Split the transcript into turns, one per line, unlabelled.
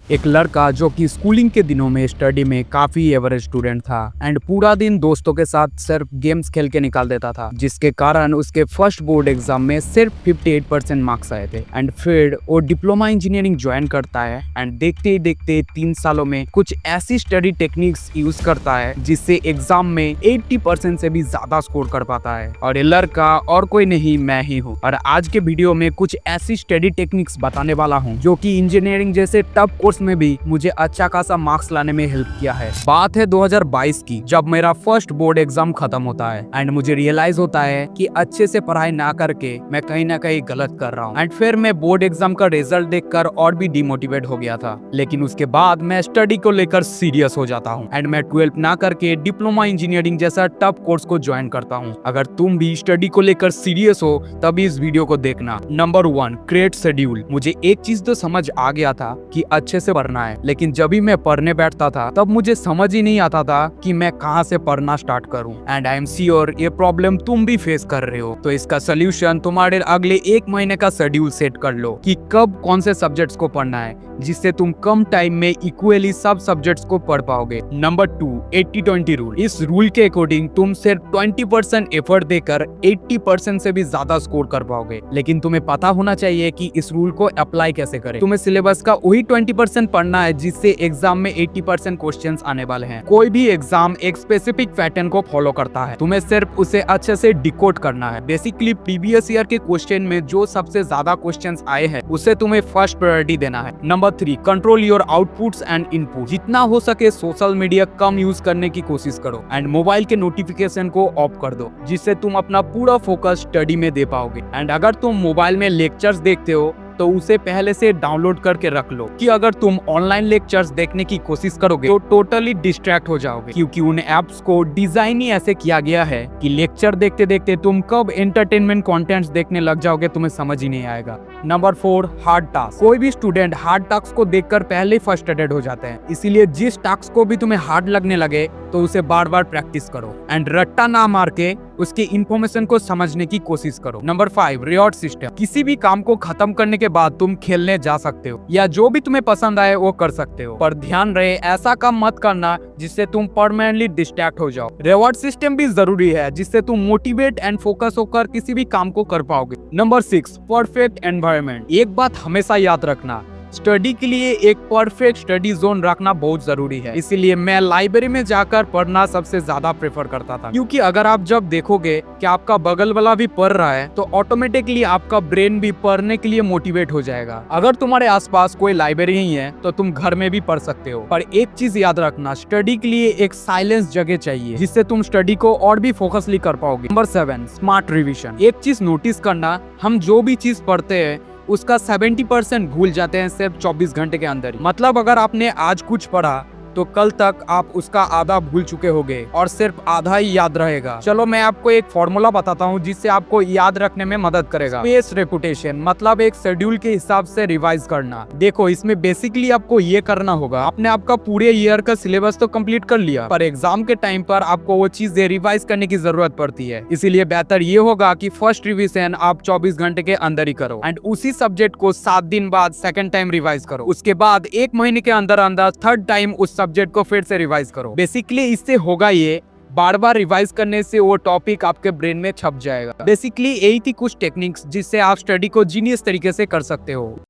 एक लड़का जो कि स्कूलिंग के दिनों में स्टडी में काफी एवरेज स्टूडेंट था एंड पूरा दिन दोस्तों के साथ सिर्फ गेम्स खेल के निकाल देता था, जिसके कारण उसके फर्स्ट बोर्ड एग्जाम में सिर्फ 58% मार्क्स आए थे। एंड फिर वो डिप्लोमा इंजीनियरिंग ज्वाइन करता है एंड देखते ही देखते 3 सालों में कुछ ऐसी स्टडी टेक्निक्स यूज करता है जिससे एग्जाम में 80% से भी ज्यादा स्कोर कर पाता है। और ये लड़का और कोई नहीं, मैं ही हूँ। और आज के वीडियो में कुछ ऐसी स्टडी टेक्निक्स बताने वाला हूँ जो कि इंजीनियरिंग जैसे टफ कोर्स में भी मुझे अच्छा खासा मार्क्स लाने में हेल्प किया है। बात है 2022 की, जब मेरा फर्स्ट बोर्ड एग्जाम खत्म होता है एंड मुझे रियलाइज होता है कि अच्छे से पढ़ाई ना करके मैं कहीं ना कहीं गलत कर रहा हूँ। एंड फिर मैं बोर्ड एग्जाम का रिजल्ट देखकर और भी डिमोटिवेट हो गया था, लेकिन उसके बाद मैं स्टडी को लेकर सीरियस हो जाता हूँ एंड मैं 12 ना करके डिप्लोमा इंजीनियरिंग जैसा टफ कोर्स को ज्वाइन करता हूँ। अगर तुम भी स्टडी को लेकर सीरियस हो तभी इस वीडियो को देखना। Number 1, create schedule. मुझे एक चीज तो समझ आ गया था कि अच्छे से पढ़ना है, लेकिन जब भी मैं पढ़ने बैठता था तब मुझे समझ ही नहीं आता था कि मैं कहां से पढ़ना स्टार्ट करूं। एंड आई एम श्योर ये प्रॉब्लम तुम भी फेस कर रहे हो। तो इसका सोल्यूशन तुम्हारे अगले 1 महीने का शेड्यूल सेट कर लो कि कब कौन से सब्जेक्ट्स को पढ़ना है, जिससे तुम कम टाइम में इक्वली सब सब्जेक्ट्स को पढ़ पाओगे। Number 2, 80-20 rule. इस रूल के अकॉर्डिंग तुम सिर्फ 20% एफर्ट देकर 80% से भी ज्यादा स्कोर कर पाओगे। लेकिन तुम्हें पता होना चाहिए कि इस रूल को अप्लाई कैसे करें। तुम्हें सिलेबस का वही 20% पढ़ना है जिससे एग्जाम में 80% क्वेश्चंस आने वाले हैं। कोई भी एग्जाम एक स्पेसिफिक पैटर्न को फॉलो करता है, तुम्हें सिर्फ उसे अच्छे से डिकोड करना है। बेसिकली प्रीवियस ईयर के क्वेश्चन में जो सबसे ज्यादा क्वेश्चंस आए हैं उसे तुम्हें फर्स्ट प्रायोरिटी देना है। Number 3, control your outputs and input. जितना हो सके सोशल मीडिया कम यूज करने की कोशिश करो एंड मोबाइल के नोटिफिकेशन को ऑफ कर दो, जिससे तुम अपना पूरा फोकस स्टडी में दे पाओगे। एंड अगर तुम मोबाइल में लेक्चर्स देखते हो तो उसे पहले से डाउनलोड करके रख लो, कि अगर तुम ऑनलाइन लेक्चर्स देखने की कोशिश करोगे तो टोटली डिस्ट्रैक्ट हो जाओगे, क्योंकि उन एप्स को डिजाइन ही ऐसे किया गया है कि लेक्चर देखते देखते तुम कब एंटरटेनमेंट कंटेंट्स देखने लग जाओगे तुम्हें समझ ही नहीं आएगा। Number 4, hard task. कोई भी स्टूडेंट हार्ड टास्क को देखकर पहले ही फ्रस्ट्रेटेड हो जाते हैं, इसीलिए जिस टास्क को भी तुम्हें हार्ड लगने लगे तो उसे बार बार प्रैक्टिस करो एंड रट्टा ना मार के उसके इंफॉर्मेशन को समझने की कोशिश करो। Number 5, reward system. किसी भी काम को खत्म करने के बाद तुम खेलने जा सकते हो या जो भी तुम्हें पसंद आए वो कर सकते हो, पर ध्यान रहे ऐसा काम मत करना जिससे तुम परमानेंटली डिस्ट्रैक्ट हो जाओ। रिवॉर्ड सिस्टम भी जरूरी है जिससे तुम मोटिवेट एंड फोकस होकर किसी भी काम को कर पाओगे। Number 6, perfect environment. एक बात हमेशा याद रखना, स्टडी के लिए एक परफेक्ट स्टडी जोन रखना बहुत जरूरी है। इसीलिए मैं लाइब्रेरी में जाकर पढ़ना सबसे ज्यादा प्रेफर करता था, क्योंकि अगर आप जब देखोगे कि आपका बगल वाला भी पढ़ रहा है तो ऑटोमेटिकली आपका ब्रेन भी पढ़ने के लिए मोटिवेट हो जाएगा। अगर तुम्हारे आसपास कोई लाइब्रेरी नहीं है तो तुम घर में भी पढ़ सकते हो, पर एक चीज याद रखना, स्टडी के लिए एक साइलेंस जगह चाहिए जिससे तुम स्टडी को और भी फोकसली कर पाओगे। Number 7, smart revision. एक चीज नोटिस करना, हम जो भी चीज पढ़ते हैं उसका 70% भूल जाते हैं सिर्फ 24 घंटे के अंदर ही। मतलब अगर आपने आज कुछ पढ़ा तो कल तक आप उसका आधा भूल चुके होंगे और सिर्फ आधा ही याद रहेगा। चलो मैं आपको एक फॉर्मूला बताता हूँ जिससे आपको याद रखने में मदद करेगा। स्पेस रेपुटेशन, मतलब एक शेड्यूल के हिसाब से रिवाइज करना। देखो इसमें बेसिकली आपको ये करना होगा, आपने आपका पूरे ईयर का सिलेबस तो कंप्लीट कर लिया, पर एग्जाम के टाइम पर आपको वो चीजें रिवाइज करने की जरूरत पड़ती है। इसीलिए बेहतर ये होगा कि फर्स्ट रिविजन आप 24 घंटे के अंदर ही करो एंड उसी सब्जेक्ट को 7 दिन बाद सेकंड टाइम रिवाइज करो। उसके बाद 1 महीने के अंदर अंदर थर्ड टाइम उस सब्जेक्ट को फिर से रिवाइज करो। बेसिकली इससे होगा ये, बार बार रिवाइज करने से वो टॉपिक आपके ब्रेन में छप जाएगा। बेसिकली यही थी कुछ टेक्निक्स जिससे आप स्टडी को जीनियस तरीके से कर सकते हो।